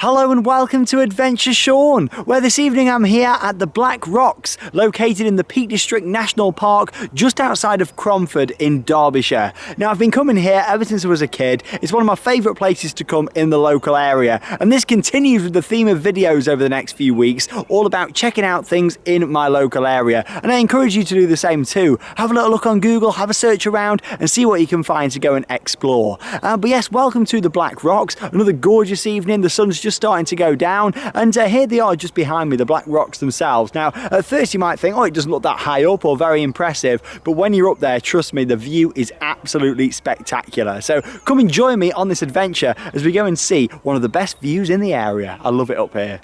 Hello and welcome to Adventure Sean, where this evening I'm here at the Black Rocks, located in the Peak District National Park, just outside of Cromford in Derbyshire. Now I've been coming here ever since I was a kid. It's one of my favourite places to come in the local area, and this continues with the theme of videos over the next few weeks, all about checking out things in my local area. And I encourage you to do the same too. Have a little look on Google, have a search around and see what you can find to go and explore. But yes, welcome to the Black Rocks, another gorgeous evening. The sun's just starting to go down, and here they are just behind me, the Black Rocks themselves. Now at first you might think, oh, it doesn't look that high up or very impressive, but when you're up there, trust me, the view is absolutely spectacular. So come and join me on this adventure as we go and see one of the best views in the area. I love it up here.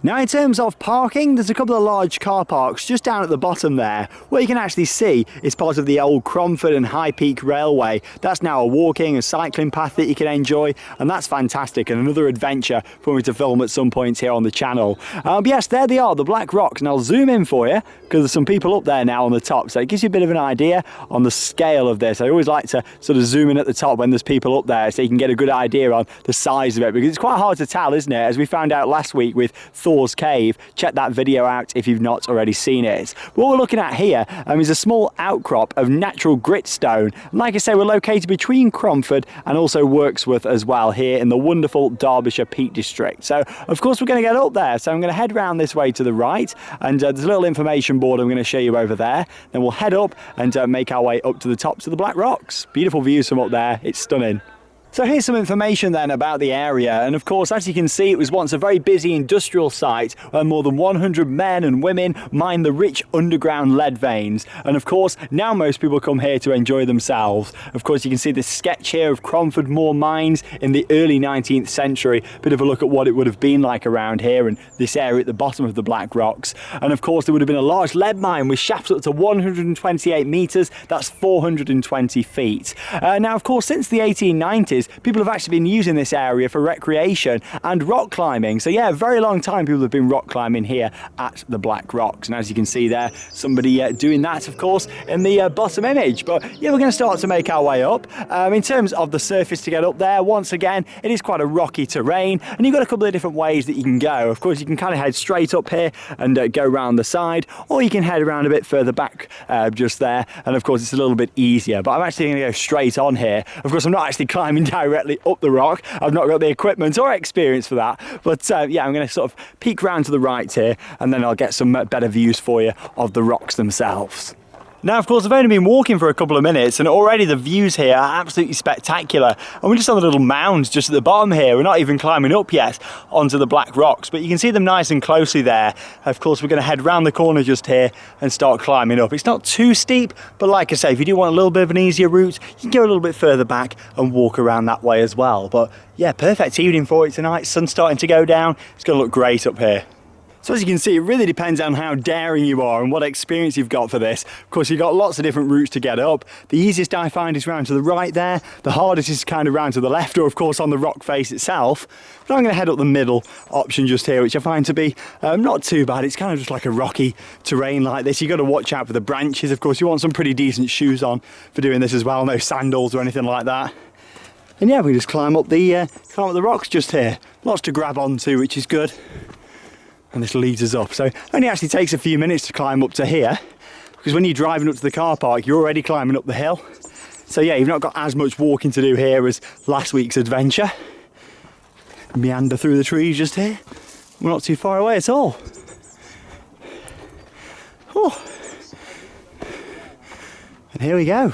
Now in terms of parking, there's a couple of large car parks just down at the bottom there. What you can actually see is part of the old Cromford and High Peak Railway. That's now a walking and cycling path that you can enjoy, and that's fantastic and another adventure for me to film at some point here on the channel. But yes, there they are, the Black Rocks, and I'll zoom in for you because there's some people up there now on the top, so it gives you a bit of an idea on the scale of this. I always like to sort of zoom in at the top when there's people up there so you can get a good idea on the size of it, because it's quite hard to tell, isn't it? As we found out last week with Thor's Cave. Check that video out if you've not already seen it. What we're looking at here is a small outcrop of natural gritstone. And like I say, we're located between Cromford and also Wirksworth as well, here in the wonderful Derbyshire Peak District. So of course we're going to get up there, so I'm going to head round this way to the right, and there's a little information board I'm going to show you over there. Then we'll head up and make our way up to the tops of the Black Rocks. Beautiful views from up there, it's stunning. So here's some information then about the area, and of course, as you can see, it was once a very busy industrial site where more than 100 men and women mined the rich underground lead veins. And of course, now most people come here to enjoy themselves. Of course, you can see this sketch here of Cromford Moor mines in the early 19th century. Bit of a look at what it would have been like around here and this area at the bottom of the Black Rocks. And of course, there would have been a large lead mine with shafts up to 128 metres, that's 420 feet. Now, of course, since the 1890s, people have actually been using this area for recreation and rock climbing. So yeah, a very long time people have been rock climbing here at the Black Rocks. And as you can see there, somebody doing that, of course, in the bottom image. But yeah, we're going to start to make our way up. In terms of the surface to get up there, once again, it is quite a rocky terrain, and you've got a couple of different ways that you can go. Of course, you can kind of head straight up here and go round the side, or you can head around a bit further back just there. And of course, it's a little bit easier, but I'm actually going to go straight on here. Of course, I'm not actually climbing directly up the rock. I've not got the equipment or experience for that, but yeah, I'm going to sort of peek round to the right here, and then I'll get some better views for you of the rocks themselves. Now, of course, I've only been walking for a couple of minutes, and already the views here are absolutely spectacular. And we're just on the little mounds just at the bottom here. We're not even climbing up yet onto the Black Rocks, but you can see them nice and closely there. Of course, we're going to head round the corner just here and start climbing up. It's not too steep, but like I say, if you do want a little bit of an easier route, you can go a little bit further back and walk around that way as well. But yeah, perfect evening for it tonight. Sun's starting to go down. It's going to look great up here. So as you can see, it really depends on how daring you are and what experience you've got for this. Of course, you've got lots of different routes to get up. The easiest I find is round to the right there. The hardest is kind of round to the left, or of course on the rock face itself. But I'm going to head up the middle option just here, which I find to be not too bad. It's kind of just like a rocky terrain like this. You've got to watch out for the branches. Of course, you want some pretty decent shoes on for doing this as well. No sandals or anything like that. And yeah, we just climb up the rocks just here. Lots to grab onto, which is good. And this leads us up. So it only actually takes a few minutes to climb up to here, because when you're driving up to the car park, you're already climbing up the hill. So yeah, you've not got as much walking to do here as last week's adventure. Meander through the trees just here. We're not too far away at all. Oh. And here we go.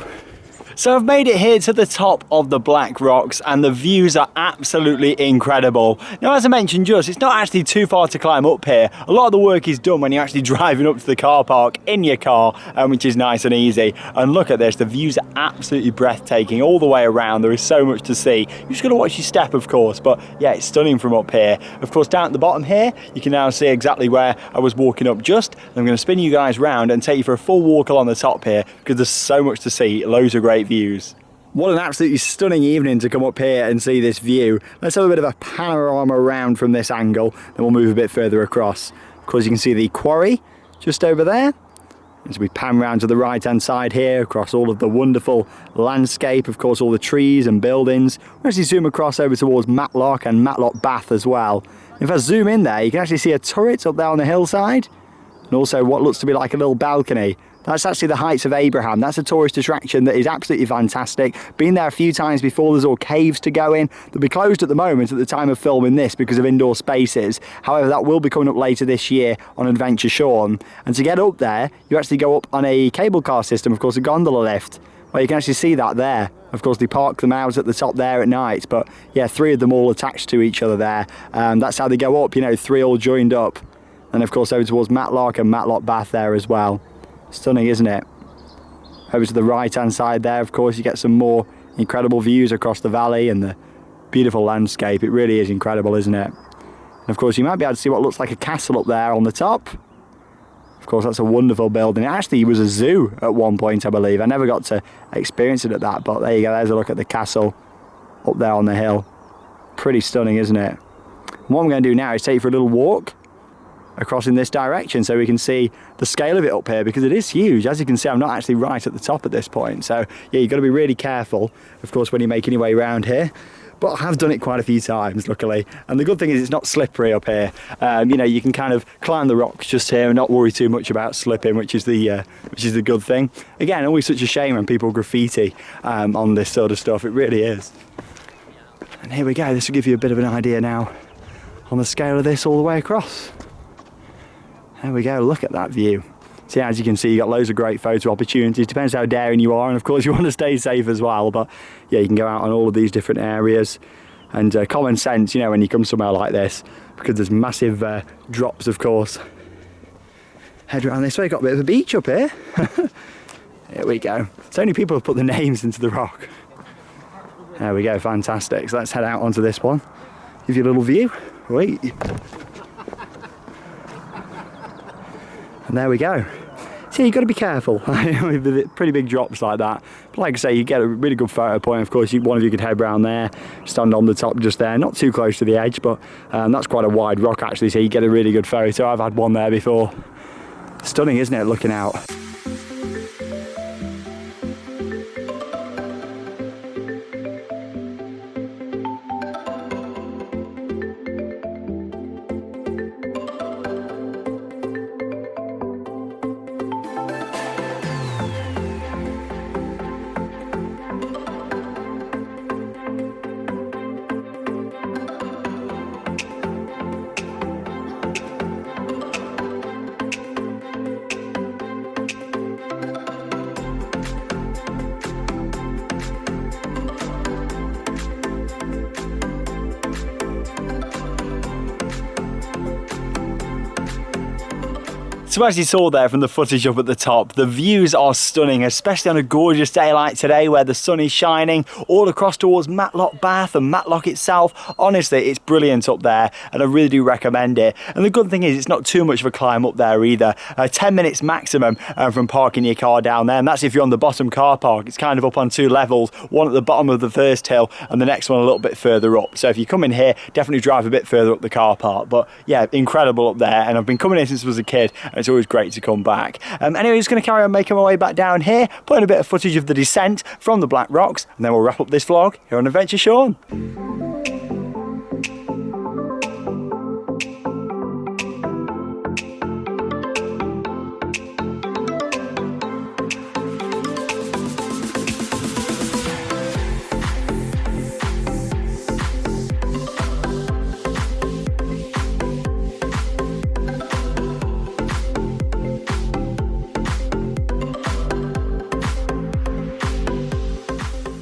So I've made it here to the top of the Black Rocks, and the views are absolutely incredible. Now, as I mentioned just, it's not actually too far to climb up here. A lot of the work is done when you're actually driving up to the car park in your car, which is nice and easy. And look at this, the views are absolutely breathtaking all the way around. There is so much to see. You just got to watch your step, of course, but yeah, it's stunning from up here. Of course, down at the bottom here, you can now see exactly where I was walking up just. And I'm going to spin you guys round and take you for a full walk along the top here, because there's so much to see, loads of great views. What an absolutely stunning evening to come up here and see this view. Let's have a bit of a panorama around from this angle, then we'll move a bit further across. Of course, you can see the quarry just over there. As we pan round to the right hand side here, across all of the wonderful landscape, of course all the trees and buildings. We actually zoom across over towards Matlock and Matlock Bath as well. If I zoom in there, you can actually see a turret up there on the hillside, and also what looks to be like a little balcony. That's actually the Heights of Abraham. That's a tourist attraction that is absolutely fantastic. Been there a few times before. There's all caves to go in. They'll be closed at the moment at the time of filming this because of indoor spaces. However, that will be coming up later this year on Adventure Sean. And to get up there, you actually go up on a cable car system, of course, a gondola lift. Well, you can actually see that there. Of course, they park them out at the top there at night. But yeah, 3 of them all attached to each other there. That's how they go up, you know, 3 all joined up. And of course, over towards Matlock and Matlock Bath there as well. Stunning, isn't it? Over to the right hand side there, of course, you get some more incredible views across the valley and the beautiful landscape. It really is incredible, isn't it? And of course, you might be able to see what looks like a castle up there on the top. Of course, that's a wonderful building. It actually was a zoo at one point, I believe. I never got to experience it at that, but there you go. There's a look at the castle up there on the hill. Pretty stunning, isn't it? And what I'm going to do now is take you for a little walk across in this direction so we can see the scale of it up here, because it is huge. As you can see, I'm not actually right at the top at this point, so yeah, you've got to be really careful, of course, when you make your way around here. But I have done it quite a few times, luckily, and the good thing is it's not slippery up here. You know, you can kind of climb the rocks just here and not worry too much about slipping, which is the good thing. Again, always such a shame when people graffiti on this sort of stuff. It really is. And here we go. This will give you a bit of an idea now on the scale of this all the way across. There we go, look at that view. So yeah, as you can see, you've got loads of great photo opportunities. Depends how daring you are, and of course you want to stay safe as well. But yeah, you can go out on all of these different areas. And common sense, you know, when you come somewhere like this, because there's massive drops, of course. Head around this way, got a bit of a beach up here. Here we go. So many people have put the names into the rock. There we go, fantastic. So let's head out onto this one. Give you a little view. Wait. And there we go. So you've got to be careful with pretty big drops like that. But like I say, you get a really good photo point. Of course, one of you could head round there, stand on the top just there, not too close to the edge, but that's quite a wide rock actually, so you get a really good photo. I've had one there before. Stunning, isn't it, looking out? So as you saw there from the footage up at the top, the views are stunning, especially on a gorgeous day like today where the sun is shining all across towards Matlock Bath and Matlock itself. Honestly, it's brilliant up there and I really do recommend it. And the good thing is it's not too much of a climb up there either. 10 minutes maximum from parking your car down there, and that's if you're on the bottom car park. It's kind of up on 2 levels, one at the bottom of the first hill and the next one a little bit further up. So if you come in here, definitely drive a bit further up the car park. But yeah, incredible up there, and I've been coming in since I was a kid and it's always great to come back. Anyway, just going to carry on making my way back down here, putting a bit of footage of the descent from the Black Rocks, and then we'll wrap up this vlog here on Adventure Sean.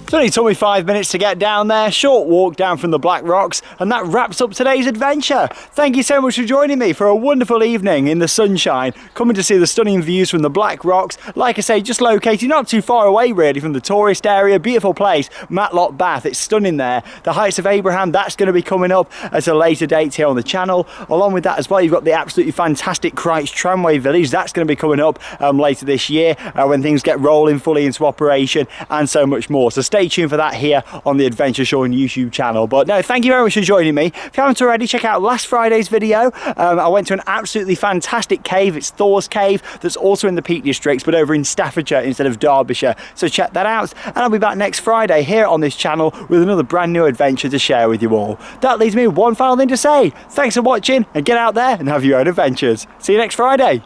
It only took me 5 minutes to get down there, short walk down from the Black Rocks, and that wraps up today's adventure. Thank you so much for joining me for a wonderful evening in the sunshine, coming to see the stunning views from the Black Rocks. Like I say, just located not too far away really from the tourist area, beautiful place, Matlock Bath, it's stunning there. The Heights of Abraham, that's going to be coming up at a later date here on the channel. Along with that as well, you've got the absolutely fantastic Christ Tramway Village, that's going to be coming up later this year when things get rolling fully into operation, and so much more. So stay stay tuned for that here on the Adventure Sean YouTube channel. But no, thank you very much for joining me. If you haven't already, check out last Friday's video. I went to an absolutely fantastic cave. It's Thor's Cave, that's also in the Peak Districts, but over in Staffordshire instead of Derbyshire. So check that out, and I'll be back next Friday here on this channel with another brand new adventure to share with you all. That leaves me with one final thing to say. Thanks for watching, and get out there and have your own adventures. See you next Friday.